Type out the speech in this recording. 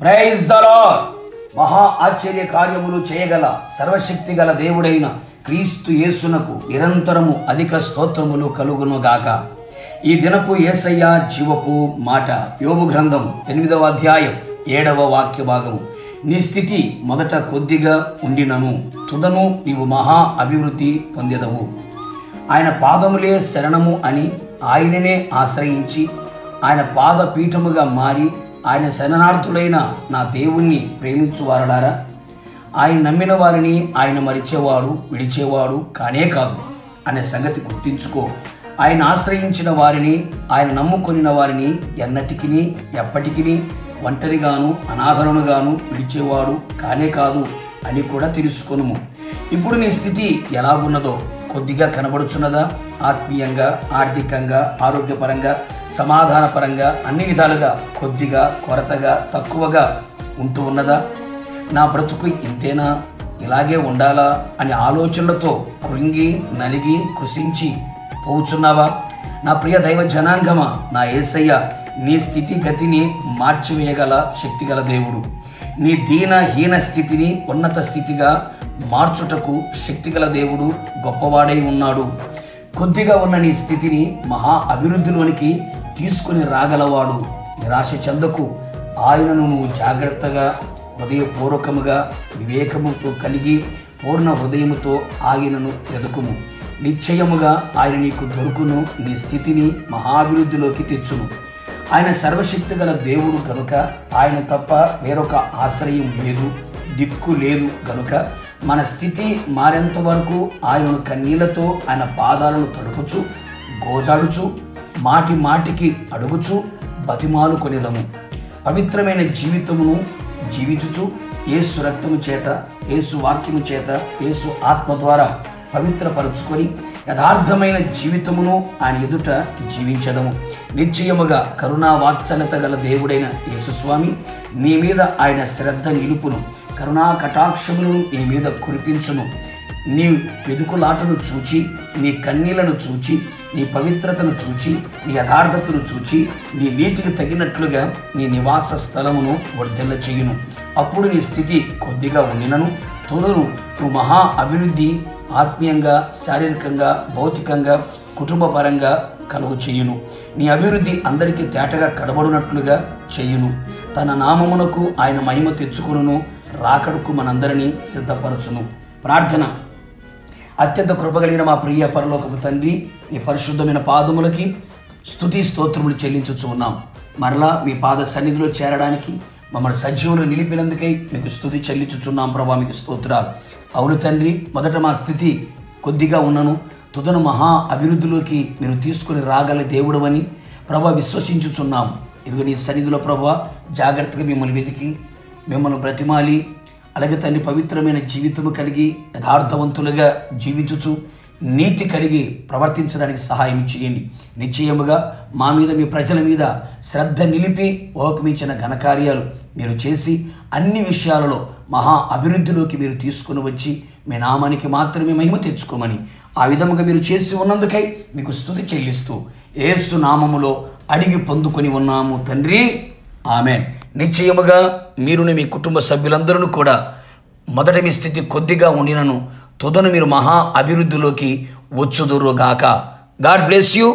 Praise the lord. మహా ఆశ్చర్య కార్యములు చేయగల సర్వశక్తి గల దేవుడైన క్రీస్తు యేసునకు నిరంతరము అధిక స్తోత్రములు కలుగునుగాక. ఈ దినపు యేసయ్య జీవపు మాట. యోబు గ్రంథం 8వ అధ్యాయం 7వ వాక్య భాగము. నీ స్థితి మొదట కొద్దిగా ఉండినను తుదను నీవు మహా అభివృద్ధి పొందెదవు. ఆయన పాదములే శరణము అని ఆయననే ఆశ్రయించి ఆయన పాదపీఠముగా మారి ఆయన శరణార్థులైన నా దేవుణ్ణి ప్రేమించువారలారా, ఆయన నమ్మిన వారిని ఆయన మరిచేవాడు విడిచేవాడు కానే కాదు అనే సంగతి గుర్తించుకో. ఆయన ఆశ్రయించిన వారిని, ఆయన నమ్ముకొనిన వారిని ఎన్నటికి ఎప్పటికీ ఒంటరిగాను అనాథనుగాను విడిచేవాడు కానే కాదు అని కూడా తెలుసుకొనుము. ఇప్పుడు నీ స్థితి ఎలాగున్నదో కొద్దిగా కనబడుచున్నదా? ఆత్మీయంగా, ఆర్థికంగా, ఆరోగ్యపరంగా, సమాధానపరంగా అన్ని విధాలుగా కొద్దిగా, కొరతగా, తక్కువగా ఉంటూ ఉన్నదా? నా బ్రతుకు ఇంతేనా, ఇలాగే ఉండాలా అనే ఆలోచనలతో కృంగి నలిగి కృషించి పోచున్నావా? నా ప్రియ దైవ జనాంగమా, నా యేసయ్య నీ స్థితి గతిని మార్చివేయగల శక్తిగల దేవుడు. నీ హీన స్థితిని ఉన్నత స్థితిగా మార్చుటకు శక్తిగల దేవుడు గొప్పవాడై ఉన్నాడు. కొద్దిగా ఉన్న నీ స్థితిని మహా అభివృద్ధిలోనికి తీసుకుని రాగలవాడు. నిరాశ చెందకు. ఆయనను నువ్వు జాగ్రత్తగా, హృదయపూర్వకముగా, వివేకముతో కలిగి పూర్ణ హృదయముతో ఆయనను వెదుకుము. నిశ్చయముగా ఆయన నీకు దొరుకును. నీ స్థితిని మహాభివృద్ధిలోకి తెచ్చును. ఆయన సర్వశక్తి గల దేవుడు గనుక ఆయన తప్ప వేరొక ఆశ్రయం లేదు, దిక్కు లేదు గనుక మన స్థితి మారేంత వరకు ఆయనను కన్నీళ్లతో ఆయన పాదాలను తడుపుచు, గోజాడుచు, మాటి మాటికి అడుగుచు బతిమాలు కొనేదము. పవిత్రమైన జీవితమును జీవించుచు యేసు రక్తము చేత, యేసు వాక్యము చేత, యేసు ఆత్మ ద్వారా పవిత్రపరుచుకొని యథార్థమైన జీవితమును ఆయన ఎదుట జీవించదము. నిశ్చయముగా కరుణా వాత్సల్యత గల దేవుడైన యేసుస్వామి నీ మీద ఆయన శ్రద్ధ నిలుపును. కరుణా కటాక్షములను నీ మీద కురిపించును. నీ వెదుకులాటను చూచి, నీ కన్నీళ్లను చూచి, నీ పవిత్రతను చూచి, నీ యథార్థతను చూచి, నీ నీతికి తగినట్లుగా నీ నివాస స్థలమును వర్ధిల్ల చేయును. అప్పుడు నీ స్థితి కొద్దిగా ఉండినను తుదను నువ్వు మహా అభివృద్ధి ఆత్మీయంగా, శారీరకంగా, భౌతికంగా, కుటుంబపరంగా కలుగు చేయును. నీ అభివృద్ధి అందరికీ తేటగా కనబడినట్లుగా చేయును. తన నామమునకు ఆయన మహిమ తెచ్చుకును. రాకడకు మనందరినీ సిద్ధపరచును. ప్రార్థన. అత్యంత కృపగలిగిన మా ప్రియ పరలోకపు తండ్రి, నీ పరిశుద్ధమైన పాదములకి స్తుతి స్తోత్రములు చెల్లించుచు ఉన్నాం. మరలా మీ పాద సన్నిధిలో చేరడానికి మమ్మల్ని సజీవులు నిలిపినందుకై మీకు స్తుతి చెల్లించుచున్నాం ప్రభా, మీకు స్తోత్రాలు. అవును తండ్రి, మొదట మా స్థితి కొద్దిగా ఉన్నను తుదను మహా అభివృద్ధిలోకి మీరు తీసుకుని రాగల దేవుడు అని ప్రభా విశ్వసించుచున్నాం. ఇదిగో నీ సన్నిధిలో ప్రభా జాగ్రత్తగా మిమ్మల్ని వెతికి, మిమ్మల్ని బ్రతిమాలి, అలాగే తండ్రి పవిత్రమైన జీవితము కలిగి యథార్థవంతులుగా జీవించుచు నీతి కలిగి ప్రవర్తించడానికి సహాయం చేయండి. నిశ్చయముగా మా మీద, మీ ప్రజల మీద శ్రద్ధ నిలిపి ఓకమించిన ఘనకార్యాలు మీరు చేసి అన్ని విషయాలలో మహా అభివృద్ధిలోకి మీరు తీసుకుని వచ్చి మీ నామానికి మాత్రమే మహిమ తెచ్చుకోమని ఆ విధముగా మీరు చేసి ఉన్నందుకై మీకు స్తుతి చెల్లిస్తూ యేసు నామములో అడిగి పొందుకొని ఉన్నాము తండ్రి, ఆమెన్. నిశ్చయముగా మీరుని మీ కుటుంబ సభ్యులందరూ కూడా మొదట మీ స్థితి కొద్దిగా ఉండినను తుదను మీరు మహా అభివృద్ధిలోకి వచ్చుదురుగాక. God bless you.